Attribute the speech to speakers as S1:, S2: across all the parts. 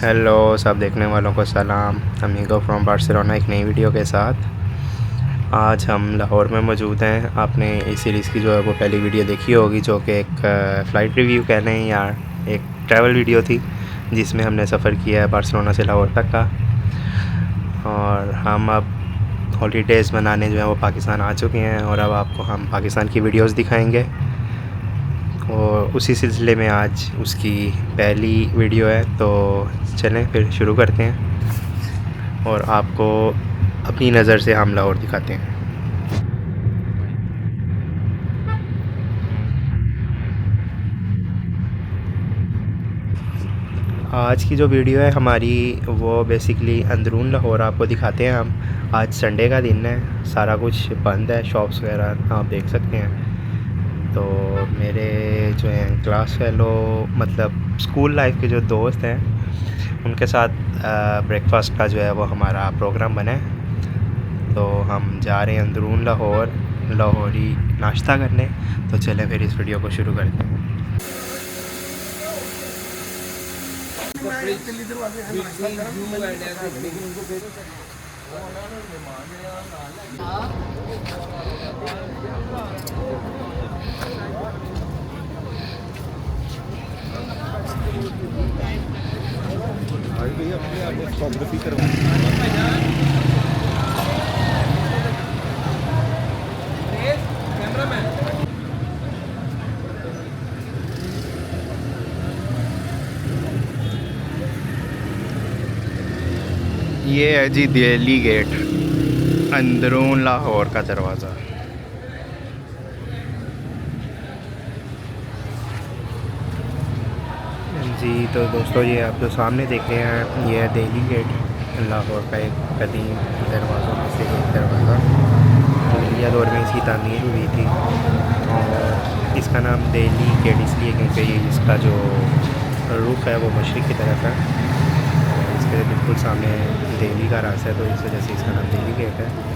S1: Hello सब देखने वालों को सलाम। अमीगो फ्रॉम बार्सिलोना एक नई वीडियो के साथ। आज हम लाहौर में मौजूद हैं। आपने इस सीरीज़ की जो है वो पहली वीडियो देखी होगी, जो कि एक फ़्लाइट रिव्यू कह लें या एक ट्रैवल वीडियो थी, जिसमें हमने सफ़र किया है बार्सिलोना से लाहौर तक का। और हम अब हॉलीडेज़ मनाने जो है वो पाकिस्तान आ चुके हैं, और अब आपको हम पाकिस्तान की वीडियोज़ दिखाएँगे। और उसी सिलसिले में आज उसकी पहली वीडियो है, तो चलें फिर शुरू करते हैं और आपको अपनी नज़र से हम लाहौर दिखाते हैं। आज की जो वीडियो है हमारी, वो बेसिकली अंदरून लाहौर आपको दिखाते हैं हम। आज संडे का दिन है, सारा कुछ बंद है, शॉप्स वगैरह आप देख सकते हैं। तो मेरे जो हैं क्लास फेलो, मतलब स्कूल लाइफ के जो दोस्त हैं, उनके साथ ब्रेकफास्ट का जो है वो हमारा प्रोग्राम बना है। तो हम जा रहे हैं अंदरून लाहौर लाहौरी नाश्ता करने। तो चलें फिर इस वीडियो को शुरू करते हैं। फोटोग्राफी करवा ये है जी दिल्ली गेट, अंदरून लाहौर का दरवाज़ा। जी तो दोस्तों, ये आप जो सामने देख रहे हैं, ये है दिल्ली गेट, लाहौर का एक कदीम दरवाज़ों में से एक दरवाज़ा। मुगलिया दौर में इसकी तामीर हुई थी, और इसका नाम दिल्ली गेट इसलिए क्योंकि ये इसका जो रुख है वो मशरिक़ की तरफ है, और इसके बिल्कुल सामने दिल्ली का रास्ता है, तो इस वजह से इसका नाम दिल्ली गेट है।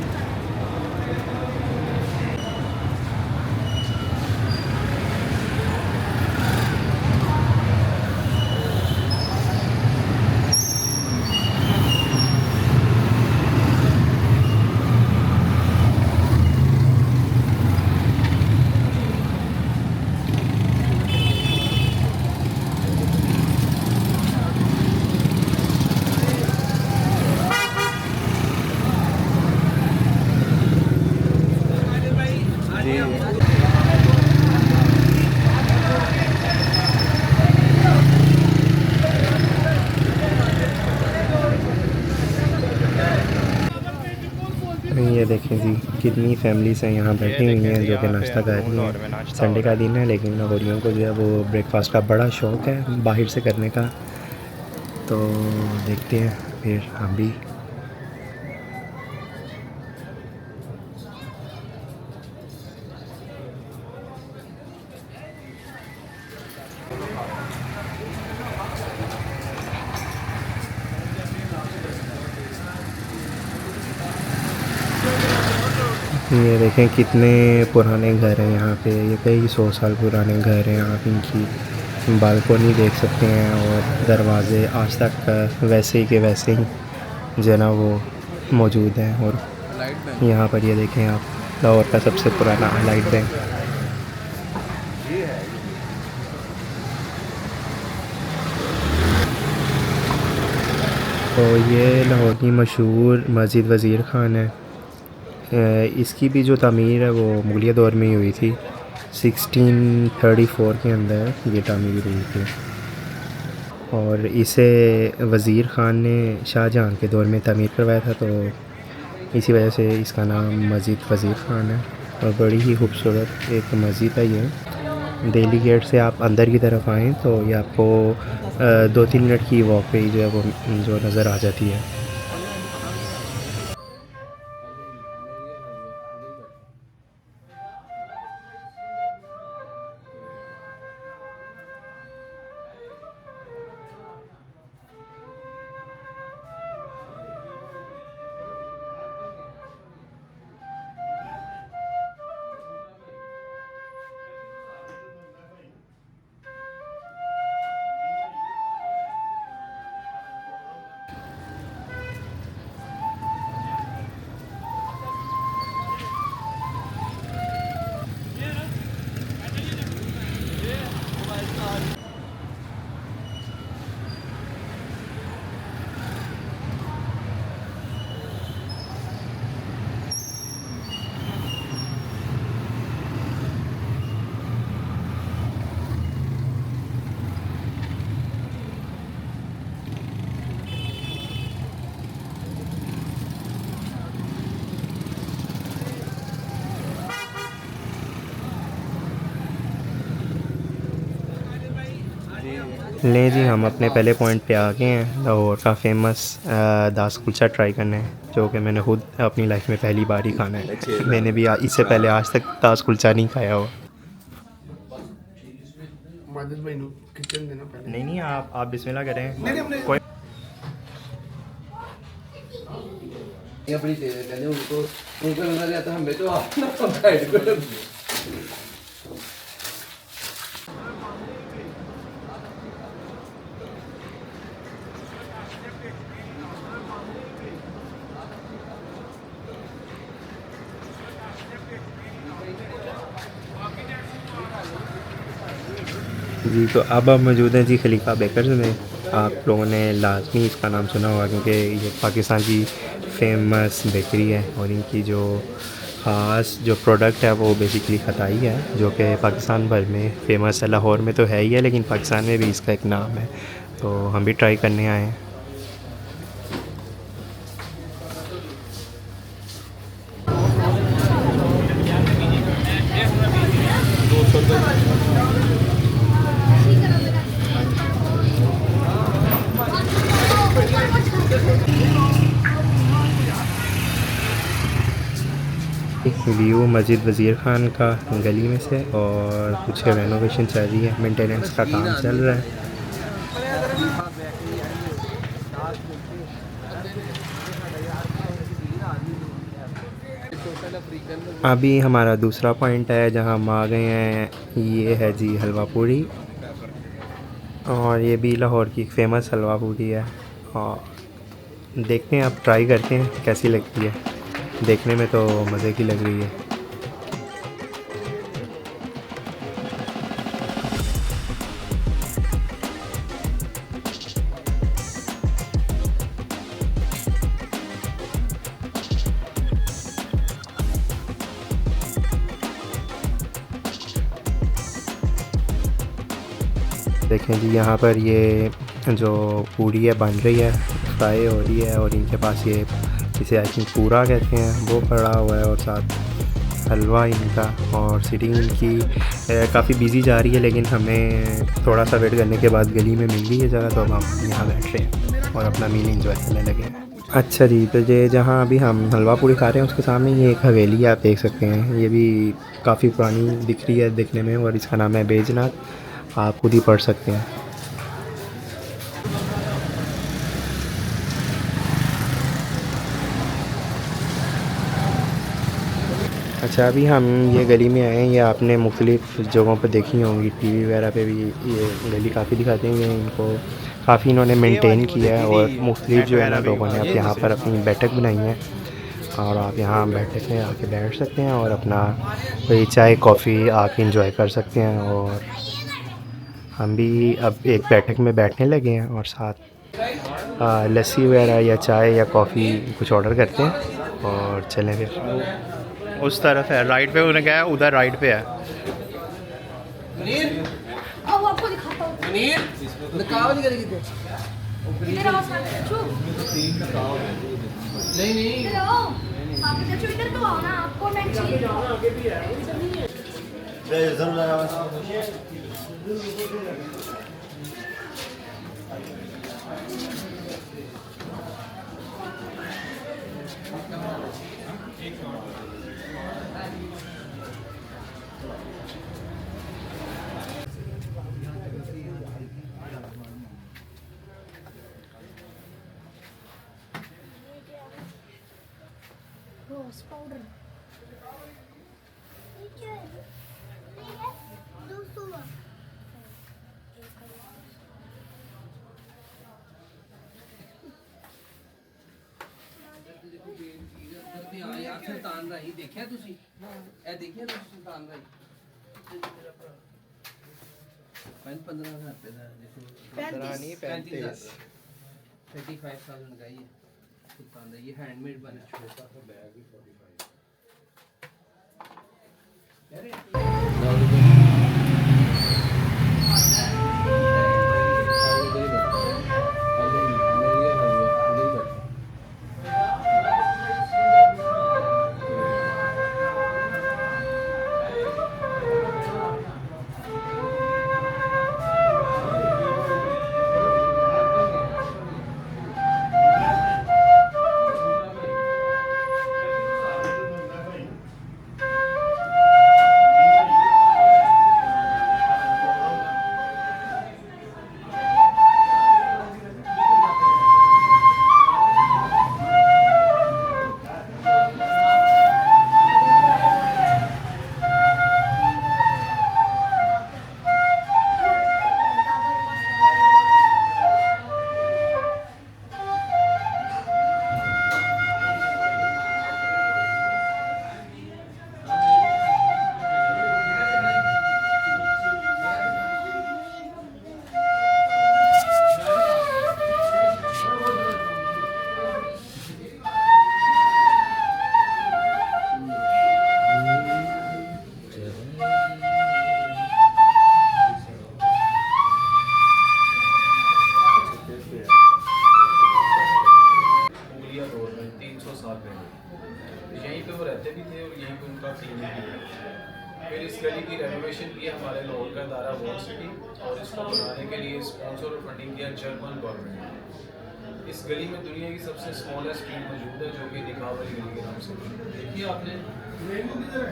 S1: ये देखें जी, कितनी फैमिलीज़ हैं यहाँ बैठी हुई हैं जो कि नाश्ता कर रही हैं। संडे का दिन है, लेकिन लाहौरियों को जो है वो ब्रेकफास्ट का बड़ा शौक़ है बाहर से करने का। तो देखते हैं फिर हम भी। ये देखें कितने पुराने घर हैं यहाँ पे, ये कई 100 साल पुराने घर हैं। आप इनकी बालकोनी देख सकते हैं, और दरवाज़े आज तक वैसे ही के वैसे ही जो है ना वो मौजूद हैं। और यहाँ पर ये देखें आप, लाहौर का सबसे पुराना लाइट बैंक। तो ये लाहौर की मशहूर मस्जिद वज़ीर ख़ान है। इसकी भी जो तामीर है वो मुगलिया दौर में ही हुई थी। 1634 के अंदर ये तामीर हुई थी, और इसे वज़ीर ख़ान ने शाहजहाँ के दौर में तामीर करवाया था, तो इसी वजह से इसका नाम मस्जिद वज़ीर ख़ान है। और बड़ी ही खूबसूरत एक मस्जिद है ये। दिल्ली गेट से आप अंदर की तरफ आएँ तो ये आपको 2-3 मिनट की वॉक पे ही जो है वो जो नज़र आ जाती है। लें जी, हम अपने पहले पॉइंट पे आ गए हैं, लाहौर का फेमस दास कुलचा ट्राई करने, जो कि मैंने खुद अपनी लाइफ में पहली बार ही खाना है। मैंने भी इससे पहले आज तक दास कुलचा नहीं खाया हुआ। नहीं नहीं, आप बिस्मिल्लाह करें। कोई
S2: अपनी तेरे कहने उनको नजर जाता हमें तो गाइड कर
S1: जी। तो अब आप मौजूद हैं जी खलीफा बेकर्स में। आप लोगों ने लाजमी इसका नाम सुना होगा, क्योंकि ये पाकिस्तान की फेमस बेकरी है और इनकी जो ख़ास जो प्रोडक्ट है वो बेसिकली खताई है, जो कि पाकिस्तान भर में फ़ेमस है। लाहौर में तो है ही है, लेकिन पाकिस्तान में भी इसका एक नाम है, तो हम भी ट्राई करने आए हैं। व्यू मस्जिद वज़ीर ख़ान का गली में से, और कुछ रेनोवेशन चल रही है, मेंटेनेंस का काम चल रहा है। अभी हमारा दूसरा पॉइंट है जहां हम आ गए हैं, ये है जी हलवा पूड़ी, और ये भी लाहौर की फेमस हलवा पूड़ी है। और देखते हैं, आप ट्राई करते हैं कैसी लगती है। देखने में तो मज़े की लग रही है। देखें जी, यहाँ पर ये जो पूड़ी है बन रही है, फ्राई हो रही है, और इनके पास ये जिसे आई थिंक पूरा कहते हैं वो पड़ा हुआ है, और साथ हलवा इनका, और सीटिंग इनकी काफ़ी बिजी जा रही है, लेकिन हमें थोड़ा सा वेट करने के बाद गली में मिल गई है जगह, तो अब हम यहाँ बैठ रहे हैं और अपना मील इंजॉय करने लगे हैं। अच्छा जी, तो ये जहाँ अभी हम हलवा पूड़ी खा रहे हैं उसके सामने ये एक हवेली आप देख सकते हैं। ये भी काफ़ी पुरानी दिख रही है देखने में, और इसका नाम है बैजनाथ। आप खुद ही पढ़ सकते हैं। अच्छा, अभी हम ये गली में आए हैं। ये आपने मुख्तलिफ़ जगहों पर देखी होंगी, टीवी वगैरह पे भी ये गली काफ़ी दिखाते हैं। इनको काफ़ी इन्होंने मेंटेन किया है, और मुख्तलिफ़ जो है ना लोगों ने अब यहाँ पर अपनी बैठक बनाई है, और आप यहाँ बैठक में आके बैठ सकते हैं और अपना कोई चाय कॉफ़ी आके इंजॉय कर सकते हैं। और हम भी अब एक बैठक में बैठने लगे हैं, और साथ लस्सी वगैरह या चाय या कॉफ़ी कुछ ऑर्डर करते हैं और चलें फिर। उस तरफ है, राइट पे उन्हें कहा उधर राइट पे है।
S3: आपको दिखाता हूँ। इधर आओ नहीं नहीं इधर आओ। आप इधर तो आओ ना, आपको मैं चाहिए। आगे भी है, इधर नहीं है। रोज पाउडर
S2: सुल्तान राही देखिया तुसी ए देखिया सुल्तान राही 15,000 रुपए का देखो 35,000 35,000 का ये सुल्तान राही, ये हैंडमेड बना छोटा सा बैग ही 45 अरे
S4: रहते भी थे और यहीं पर उनका क्लिनिक भी है। फिर इस गली की रेनोवेशन की हमारे लाहौर का इदारा वॉल सिटी और इसको बनाने के लिए स्पॉन्सर और फंडिंग किया जर्मन गवर्नमेंट ने। इस गली में दुनिया की सबसे स्मॉलेस्ट स्ट्रीट मौजूद है जो कि निकावली गली के नाम से देखिए आपने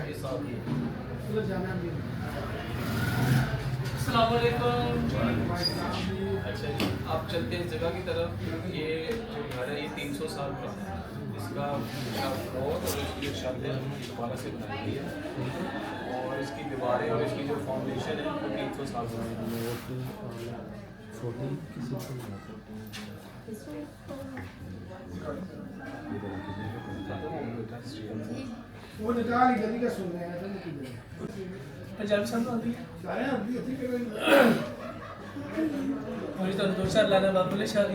S4: ये साथ ही। अच्छा जी, आप चलते हैं इस जगह की तरफ। ये जो घर है ये 300 साल पुराना है। इसका फ्लोर और इसकी जो छत है दोबारा से बनाई गई है और इसकी दीवारें और इसकी जो फाउंडेशन है वो 300 साल पुरानी है।
S5: वो निकाल ही गली का सुन रहे हैं तो किधर
S2: पंजाबी समझ आती है
S5: सारे आदमी अच्छी कर
S2: मुझे तो 2-4 लाना बाबू ने शादी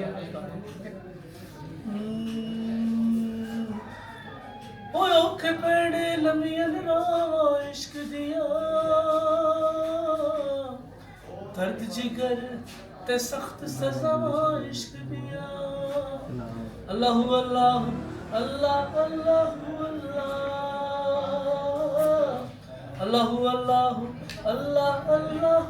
S2: ओए औखे पेड़े लमियन रा इश्क दिया दर्द जिगर ते सख्त सजा इश्क दिया अल्लाह अल्लाह अल्लाह अल्लाह अल्लाह अल्लाह अल्लाह अल्लाह अल्लाह।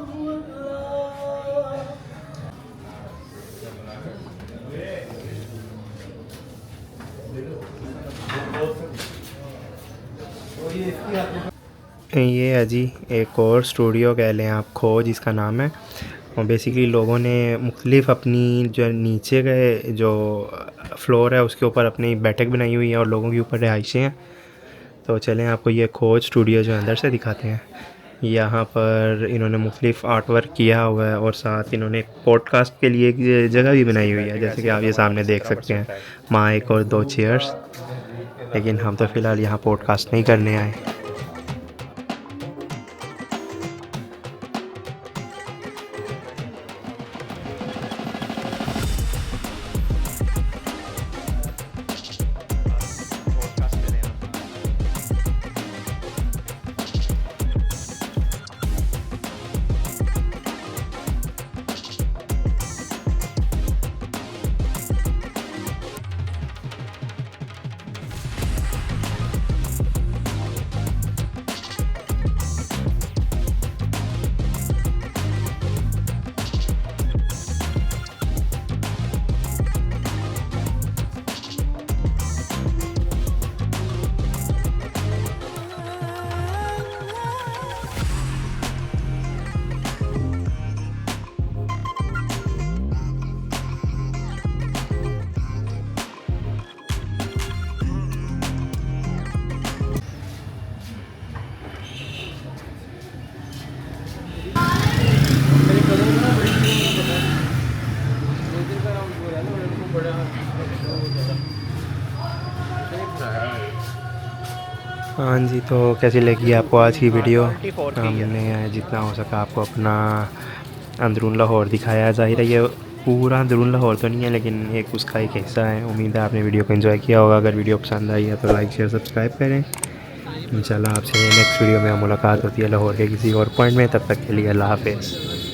S1: ये है जी एक और स्टूडियो कह लें आप, खोज इसका नाम है। और बेसिकली लोगों ने मुख्तलिफ़ अपनी जो नीचे के जो फ्लोर है उसके ऊपर अपनी बैठक बनाई हुई है और लोगों के ऊपर रिहाइशें हैं। तो चलें आपको ये खोज स्टूडियो जो अंदर से दिखाते हैं। यहाँ पर इन्होंने मुख्तलिफ़ आर्ट वर्क किया हुआ है और साथ इन्होंने पॉडकास्ट के लिए एक जगह भी बनाई हुई है, जैसे कि आप ये सामने देख सकते हैं, माइक और 2 चेयर्स। लेकिन हम तो फ़िलहाल यहाँ पॉडकास्ट नहीं करने आए। हाँ जी, तो कैसी लगी आपको आज की वीडियो? हमने जितना हो सका आपको अपना अंदरून लाहौर दिखाया। ज़ाहिर है ये पूरा अंदरून लाहौर तो नहीं है, लेकिन एक उसका एक हिस्सा है। उम्मीद है आपने वीडियो को एंजॉय किया होगा। अगर वीडियो पसंद आई है तो लाइक शेयर सब्सक्राइब करें। इंशाल्लाह आपसे नेक्स्ट वीडियो में मुलाकात होती है लाहौर के किसी और पॉइंट में। तब तक के लिए अल्लाह हाफ़िज़।